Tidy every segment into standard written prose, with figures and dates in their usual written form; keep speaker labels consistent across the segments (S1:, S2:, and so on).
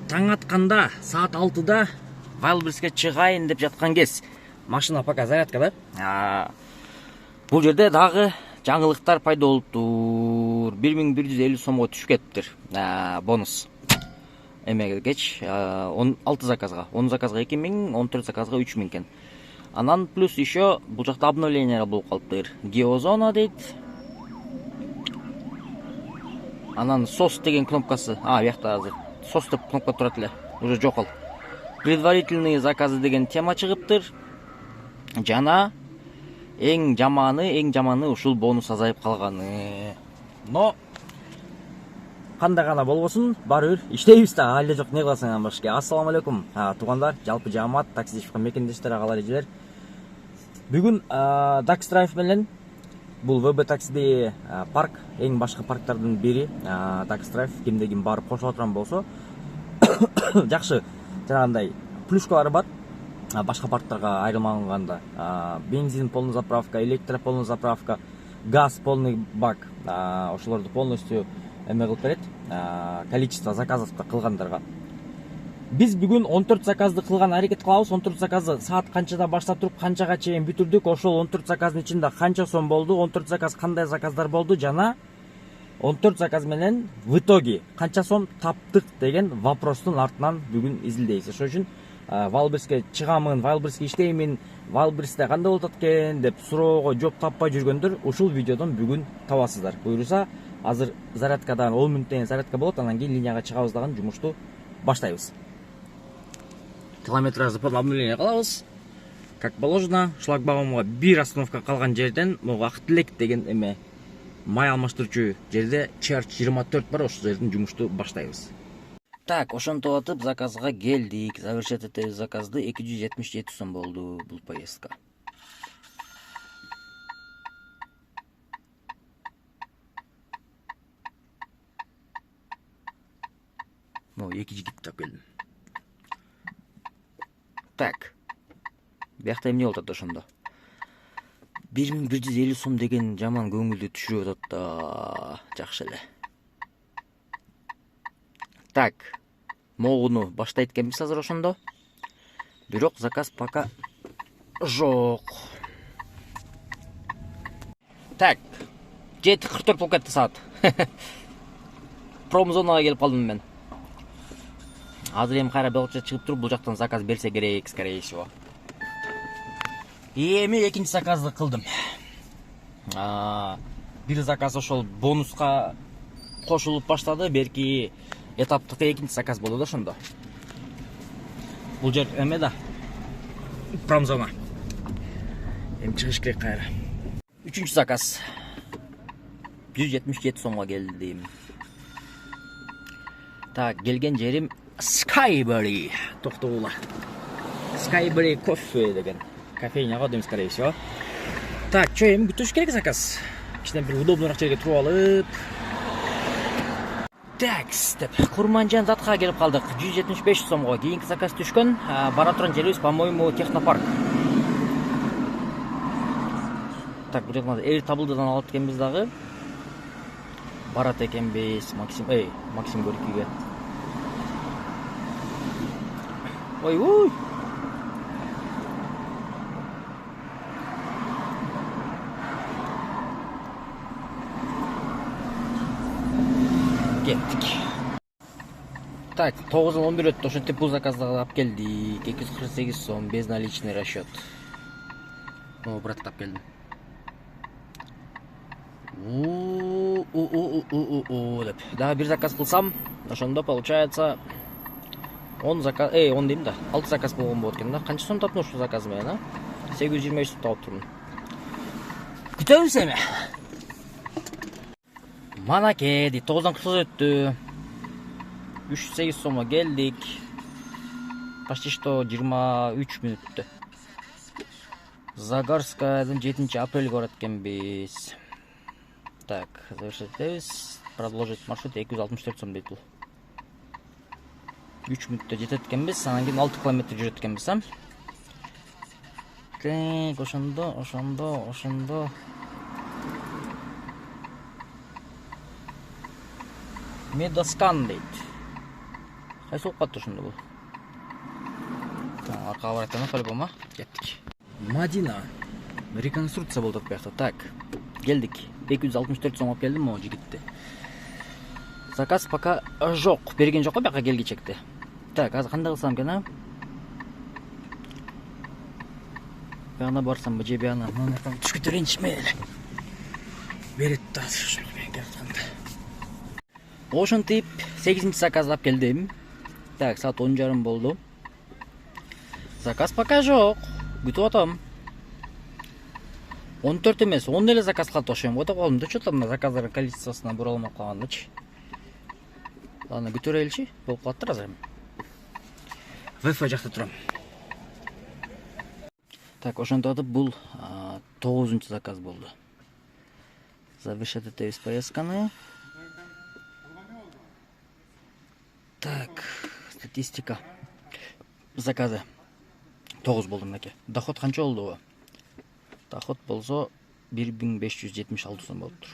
S1: таң атканда саат 6-да Вайлдберриске чыгайын деп жаткан кез. Машина пока зарядкада. Бул жерде дагы жаңылыктар пайда болуптур. 1150 сомго түшүп кетиптир. Бонус. Эмегеч 16 заказга, 10 заказга 2000, 14 заказга 3000 экен. Анан плюс еще бул жакта обновление болуп калыптыр. Геозона дейт. Анан сос деген кнопкасы. Буякта азыр сос деп кнопка турат эле. Уже жок ал. Предварительные заказы деген тема чыгыптыр. Жана эң жаманы ушул бонус азайып калганы. Но кандай гана болбосун, баары бир иштейбиз да, али жок, не кыласың анан башка. Ассаламу алейкум, туугандар, жалпы жаамат, такси чыккан мекендештер, агалар, эжелер. Бүгүн Dax Drive менен бул ВБ таксиде парк, эң башкы парктардын бири, Dax Drive, кимде ким барып кошула турган болсо, жакшы жанагындай плюшкалары бар. Башка парктарга айырмаланганда бензин полный заправка, электро полный заправка, газ полный бак, ошолорду полностью эме кылып берет, количество заказовду кылгандарга. Биз бүгүн 14 заказды кылган аракет кылабыз. 14 заказды саат канчада баштап туруп канчага чейин бүтүрдүк. Ошол 14 заказдын ичинде канча сом болду, 14 заказ кандай заказдар болду жана 14 заказ менен в итоге канча сом таптык деген вопростун артынан бүгүн изилдейбиз. Ошол үчүн Вайлдберриске чыгамын, Вайлдберриске иштеймин, Вайлдберристе кандай болуп атат экен деп суроого жооп таппай жүргөндөр ушул видеодон бүгүн табасыздар. Буюрса, азыр зарядкадан 10 мүнөттөн зарядка болот, анан кийин линияга чыгабыз дагы жумушту баштайбыз. Километражды под обновление кылабыз. Как положено, шлагбаумга бир остановка калган жерден Актилек деген эме май алмаштырчу жерде Church 24 бар, ошол жерден жумушту баштайбыз. Так, ошентип атып заказга келдик. Завершать этебиз заказды 277 сом болду бул поездка. Эки жигит тап келдим. Так. Биякта эмне болуп атат ошондо? 1150 сом деген жаман көңүлдү түшүрүп атат да. Жакшы эле. Так. Могуну баштайт экенбиз азыр ошондо. Бирок заказ пока жок. Так. 7:44 болуп кетти саат. Промзонага келип калдым мен. Азыр эми кайра белче чыгып туруп бул жактан заказ берсе керек, скорее всего. Эми экинчи заказды кылдым. Бир заказ ошол бонуска кошулуп баштады, берки этаптык экинчи заказ болду да ошондо. Бул жер эме да промзона. Эми чыгыш керек кайра. Үчүнчү заказ 177 сомго келдим. Так, келген жерим Skyberry. Токтогула. Skyberry кофе деген кофейняга дейм, скорее всего. Так, чё, эми күтүш керек заказ. Кичине бир удобныйраак жерге туруп алып. Так, деп Курманжан затка келип калдык. 175 сомго кийинки заказ түшкөн. Бара турган жерибиз, по-моему, Технопарк. Так, бул жакта Air Table'дан алып экенбиз дагы. Барат экенбиз Максим Горькийге. Ой. Кеттик. Так, 9:11 өттү. Ошентип бул заказды алып келдик. 248 сом, безналичный расчет. Брат тап келдим. Деп. Дагы бир заказ кылсам, ошондо получается 10 заказ, 10 дейм да. 6 заказ болгон болот экен да. Канча сом таптым ушул заказ менен, 823 сом тауып турмун. Күтөбүз эми. Манаке, 9:49 өттү. 308 сомго келдик. Почти что 23 мүнөттө. Загарскайдан 7 апрелге барат экенбиз. Так, завершить этебиз. Продолжить маршрут 264 сом дейт бул. 3 мүнөттө жетет экенбиз, анан кийин 6 километр жүрөт экенбиз, Так, ошондо. Медоскан дейт. Кайсы болуп калды ошондо бул? Аркага баратана по-любому кеттик. Мадина. Реконструкция болду bu жакта. Так, келдик. 264 сом алып келдим могу жигитти. Заказ пока жок. Берген жок бияка келгичекти. Так, азыр кандай кылсам экен, а? Бияна барсам же бияна номерден түшкүтө ренжишме эле. Берет да ушуну мен келатканда. Ошентип 8-чи заказ алып келдим. Так, саат 10:30 болду. Заказ пока жок. Күтүп атам. 14 эмес, 10 эле заказ калды ошем. Ото колумда чөтө мына заказдардын количествосуна буралмай калгандычы. Аны күтөрөлчү, болуп калыптыр азыр. Wi-Fi жакта турам. Так, ошентип бул 9-чу заказ болду. Завершать эту поездканы. Так, статистика. Заказы 9 болду мынакей. Доход канча болду? Доход болсо 1576 сом болуптур.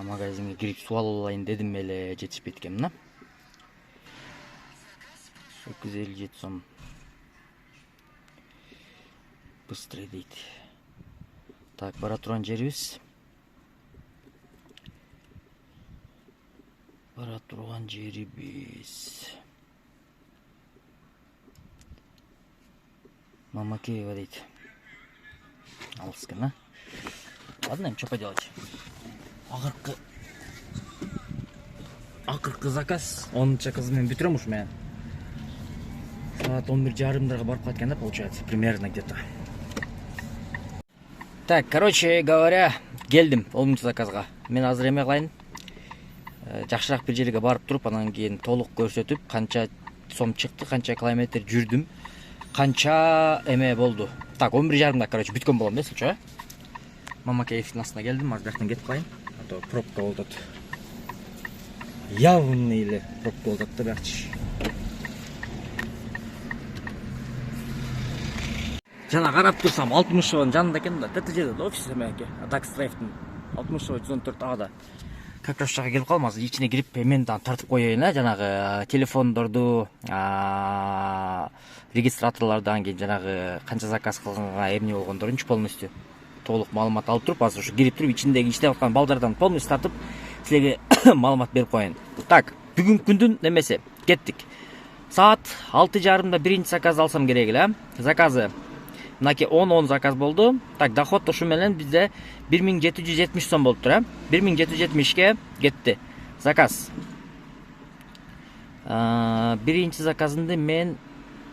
S1: Магазинге кирип суу алып алайын дедим эле, жетишпейт экен мына. 857 сом. Быстрый дейт. Так, бара турган жерибиз. Мамакеева дейт. Алыс экен, а? Ладно, что поделать. Акыркы заказ 10-чы кызы менен бүтүрөм ушу мен. Саат 11:30 барып кайтканда получается, примерно где-то. Так, короче говоря, келдим 10-чы заказга. Мен азыр эме кылайын. Жакшыраак бир жерге барып туруп, анан кийин толук көрсөтүп, канча сом чыкты, канча километр жүрдүм, канча эме болду. Так, 11:30 короче бүткөн болом эмес учу. Мамакеевдин астына келдим, азыр жактан кетип калайын. А то пробка болот. Явный эле пробка болот да бакчы. Жана карап турсам 60-ын жанында экен да, тете жерде офис эмеке. Такстрайфтын 60 114 ада. Как раз жака келип калдым, азыр ичине кирип мен тартып коеюн, жанагы телефондорду, регистраторлордон кийин жанагы канча заказ кылганга эмне болгондорунчу полностью толук маалымат алып туруп, азыр ушу кирип туруп ичиндеги иштеп аткан балдардан полностью тартып силерге маалымат берип коеюн. Так, бүгүнкү күндүн немеси кеттик. Саат 6:30 биринчи заказ алсам керек эле. Заказы мынакей 10 заказ болду. Так, доход ушу менен бизде 1770 сом болуптур, 1770ке кетти заказ. Биринчи заказымды мен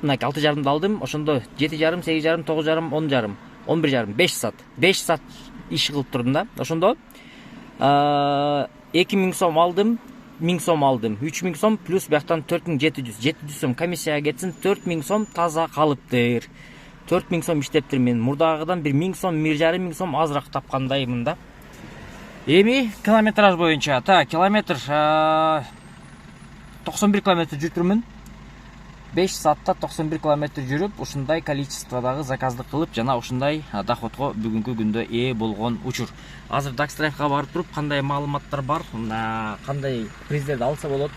S1: мынакей 6:30 алдым. Ошондо 7:30, 8:30, 9:30, 10:30, 11:30, 5 саат. 5 саат иш кылып турдум да. Ошондо 2000 сом алдым, 1000 сом алдым. 3000 сом плюс бияктан 4700. 700 сом комиссияга кетсин, 4000 сом таза калыптыр. 4000 сом иштептир мен. Мурдагыдан 1000 сом, 1500 сом азыраак тапкандаймын да. Эми километраж боюнча, та километр 91 километр жүрүптүрмүн. 5 саатта 91 километр жүрүп, ушундай количестводагы заказды кылып, жана ушундай доходго бүгүнкү күндө ээ болгон учур. Азыр Дакстрайфка барып туруп, кандай маалыматтар бар, кандай призлерди алса болот.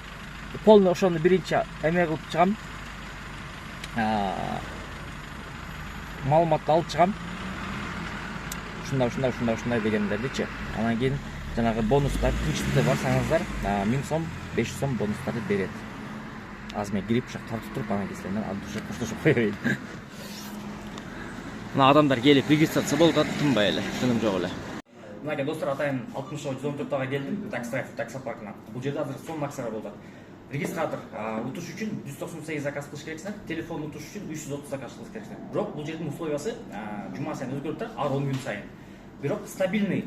S1: Полный ошону биринчи эме кылып чыгам. Маалыматты алып чыгам. Ушундай дегендердичи. Анан кийин жанагы бонустар, тынчтыкта барсаңыздар, 1000 сом, 500 сом бонустарды берет. Азыр мен кирип ушак тартып туруп, анан кийин андушак коштошуп коеюн. Мына адамдар келип регистрация болуп атат, тынбай эле, тыным жок эле. Мынакей достор, атайын 60-114 ага келдим, Такстрайф таксопаркына. Бул жерде азыр сон акциялар болуп атат. Регистратор утуш үчүн 198 заказ кылыш керексиңер, телефон утуш үчүн 330 заказ кылыш керексиңер. Бирок бул жердин условиясы жума сайын өзгөрүп турат, ар 10 күн сайын. Бирок стабильный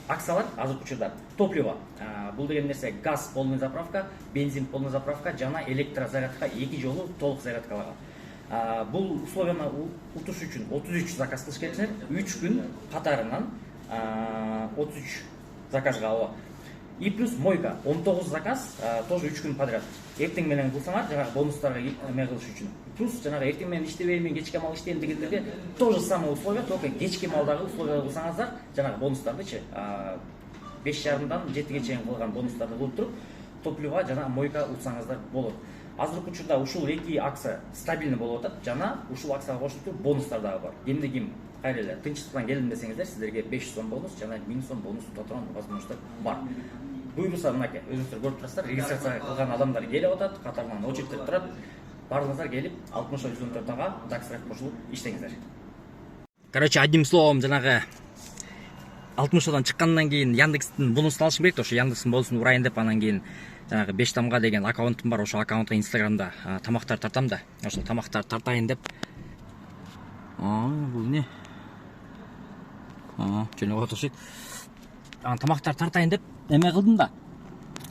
S1: акциялар азыркы учурда топливо. Бул деген нерсе газ полный заправка, бензин полный заправка жана электрозарядка 2 жолу толук зарядкаларга. Бул условияны утуш үчүн 33 заказ кылыш керексиңер, 3 күн катарынан 33 заказга алып. И плюс мойка 19 заказ, тоже 3 күн подряд. Эртең менен кылсаңар, жанагы бонустарга эме кылыш үчүн. Плюс жанагы эртең менен иштебейм, кечке мал иштейм дегендерге тоже самое условие, только кечке малдагы условия кылсаңыздар, жанагы бонустардычы 5,5-дан 7-ге чейин кылган бонустарды кылып туруп топливо жана мойка утсаңыздар болот. Азыркы учурда ушул эки акция стабильный болуп атат жана ушул акцияга кошулуп туруп бонустар дагы бар. Кимде ким кайра эле тынчтыктан келдим десеңиздер, сиздерге 500 сом бонус жана 1000 сом бонус ута турган возможностор бар. Буйруса мынакей өзүңүздөр көрүп турасыздар, регистрация кылган адамдар келип атат, катарынан очередтер турат. Барлыгыңыздар келип 60-114 Даксрайт кошулуп иштеңиздер. Короче, одним словом, жанагы 60-дан чыккандан кийин Яндекстин бонусун алышым керек да, ошо Яндекстин бонусун урайын деп, анан кийин жанагы 5 тамга деген аккаунтум бар, ошол аккаунтка Инстаграмда тамактар тартам да. Ошол тамактар тартайын деп. Бул эмне? Жөнөп отурушат. Тамактар тартайын деп эме кылдым да.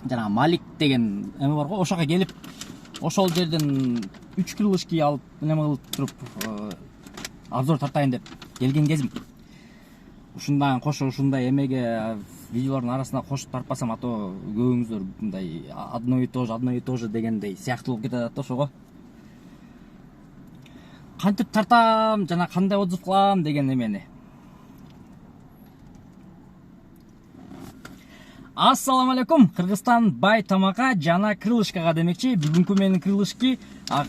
S1: Жанагы Малик деген эме бар го, ошого келип, ошол жерден 3 крылышки алып, эме кылып туруп, обзор тартайын деп келген кезим. Ушундан кошо ушундай эмеге видеолордун арасына кошуп тарпасам, а то көбүңүздөр мындай одно и то же дегендей сыяктуу болуп кетет да ошого. Кантип тартам жана кандай отзыв кылам деген эмени. Ассаламу алейкум, Кыргызстан бай тамакка жана крылышкага демекчи. Бүгүнкү менин крылышки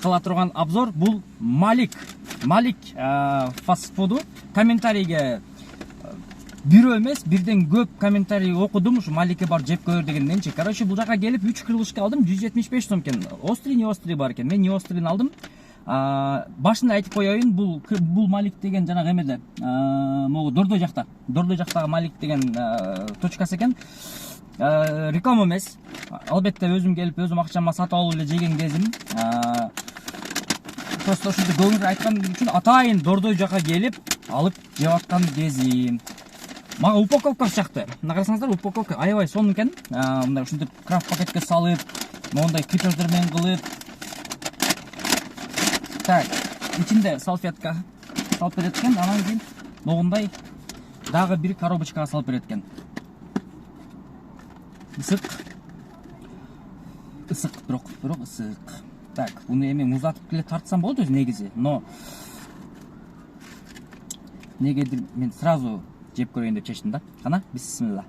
S1: кыла турган обзор бул Малик фастфуду. Комментарийге бирөө эмес, бирден көп комментарий окудум, ушу Маликке бар жеп көрөр дегенденчи. Короче, бул жака келип 3 крылышка алдым, 175 сом экен. Острый, не острый бар экен. Мен не острыйын алдым. Башында айтып коеюн, бул Малик деген жанагы эмеде, могу Дордой жактагы Малик деген точкасы экен. Реклама эмес. Албетте өзүм келип, өзүм акчама сатып алып эле жеген кезим. Просто ошондо көңүл айткан үчүн атайын Дордой жака келип, алып жеп аткан кезим. Мага упаковкасы жакты. Мына карасаңыздар, упаковка аябай сонун экен. Мындай ушинтип крафт пакетке салып, мондай крепеждер менен кылып. Так, ичинде салфетка салып берет экен, анан кийин могундай дагы бир коробочкага салып берет экен. Ысык, бирок ысык. Так, буну эми муздатып эле тартсам болот өзү негизи, но негедир мен сразу жеп көрөйүн деп чечтим да. Кана, бисмилла.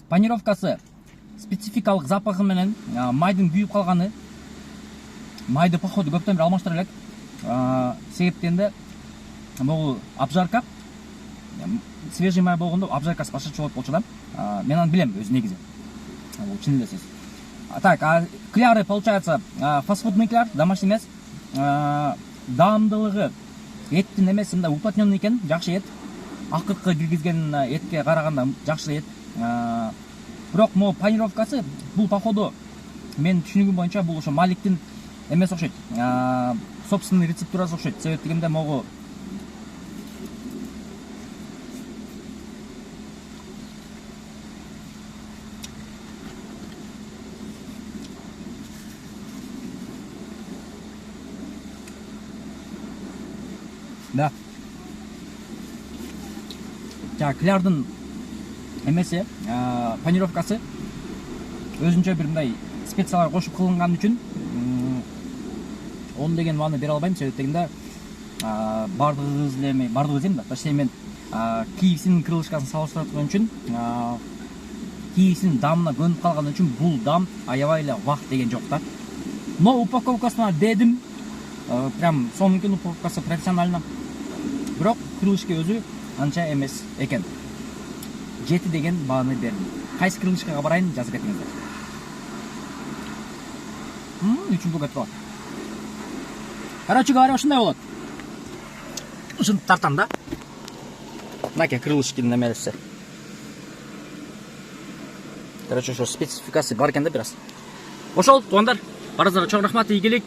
S1: Панировкасы спецификалык запахы менен майдын күйүп калганы. Майды походу көптөн бери алмаштыра элек. Себептенде могу обжарка свежий май болгондо обжаркасы башкача болот болчу да. Мен аны билем өзү негизи. Бул чын эле сөз. Так, кляры получается фастфудный кляр, домашний эмес. Даамдылыгы эттин эмес, мындай уплотненный экен, жакшы эт. Акыркы киргизген этке караганда жакшы эт. Бирок могу панировкасы бул походу мен түшүнүгүм боюнча бул ошо Маликтин эмес окшойт. Собственный рецептурасы окшойт. Себеп дегенде могу да. Жа клярдын эмеси, панировкасы өзүнчө бир мындай специялар кошуп кылынган үчүн он деген мааны бере албайм. Себеп дегенде бардыгыбыз эми да. Точнее мен KFC'нин крылышкасын салыштыра турган үчүн, KFC'нин дамына көнүп калган үчүн бул дам аябай эле вах деген жок да. Но упаковкасына дедим, прям сонун упаковкасы профессионально. Бирок крылышка өзү анча эмес экен. 7 деген бааны бердим. Кайсы крылышкага барайын жазып кетиңиздер. Үчүн кетип калат. Короче говоря, ушундай болот. Ушинтип тартам да. Мынакей крылышкинин эмеси. Короче, ошо спецификасы бар экен да бир аз. Ошол, туугандар, барыңыздарга чоң рахмат, ийгилик.